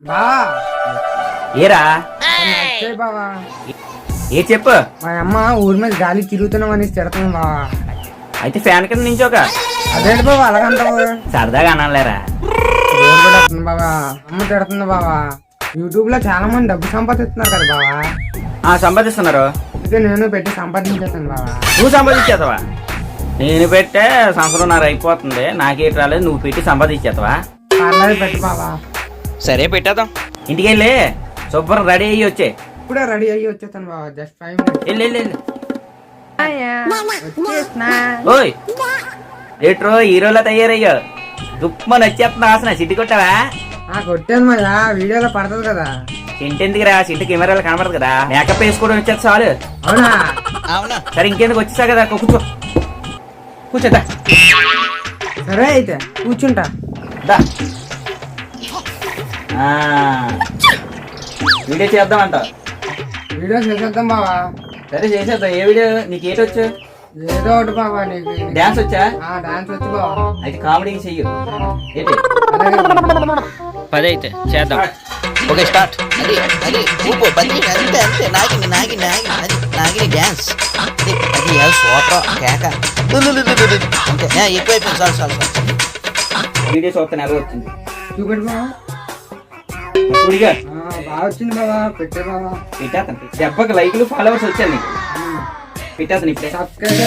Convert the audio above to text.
బావా ఏరా నచ్చాయి బావా. ఏ చెప్పు. మా అమ్మ ఊరి మీద గాలి తిరుగుతున్నామని తిడుతుంది బావా. అయితే ఫ్యాన్ కింద నించోక. అదేంటి బావా అలాగంటావు? సరదాగా అనాలేరా. బోర్ కొడుతుంది బావా. అమ్మ తిడుతుంది బావా. యూట్యూబ్ లో చాలా మంది డబ్బు సంపాదిస్తున్నారు కదా బావా. సంపాదిస్తున్నారు. అయితే నేను పెట్టి సంపాదించేస్తాను బావా. నువ్వు సంపాదించేస్తావా? నేను పెట్టే సంవత్సరంన్నర అయిపోతుంది, నాకేటి రాలేదు, నువ్వు పెట్టి సంపాదించేస్తావా? పర్లేదు పెట్టు బావా. సరే పెట్టేద్దాం. ఇంటికి వెళ్ళి శుభ్రం రెడీ అయ్యి వచ్చే. ఇప్పుడే రెడీ అయ్యి వచ్చేస్తాను బావా. Just 5 minutes. వెళ్ళి వచ్చేస్తున్నా. ఓయ్ రేట్రో హీరోలా తయారయ్యో. దుప్పని వచ్చేస్తున్నా. ఆసన సిట్టి కొట్టావా? కొట్టాను మళ్ళా వీడియోలో పడుతుంది కదా. సిట్టి ఎందుకురా? సిట్టి కెమెరాలో కనబడదు కదా. మేకప్ వేసుకోవడం వచ్చేది చాలు. అవునా? అవునా. సరే ఇంకెందుకు వచ్చేసా కదా, కూర్చో కూర్చోదా. సరే అయితే కూర్చుంటా. దా వీడియో చేద్దామంట. వీడియో చేసేద్దాం బావా. సరే చేసేద్దాం. ఏ వీడియో నీకు ఏటొచ్చు? ఏదో ఒకటి బావా. నీకు డాన్స్ వచ్చా? డాన్స్ వచ్చు బావా. అయితే కామెడీ చెయ్యు. ఏంటి అలాగే బావా. 10 అయితే చేద్దాం. Okay start. అది ఊపో బద్రి అంతే అంతే నాగిని డ్యాన్స్ అది సూపర్ కేక అంతే ఎక్కువైపోయింది. చాలు వీడియో చూస్తాను. ఎలా వచ్చింది చూపెట్టు బావా. చూడిగా బాగా వచ్చింది బావా. పెట్టే బావా. పెట్టేస్తాను. దెబ్బకి లైక్లు ఫాలోవర్స్ వచ్చాను నీకు. పెట్టేస్తాను ఇప్పుడే. సబ్స్క్రైబ్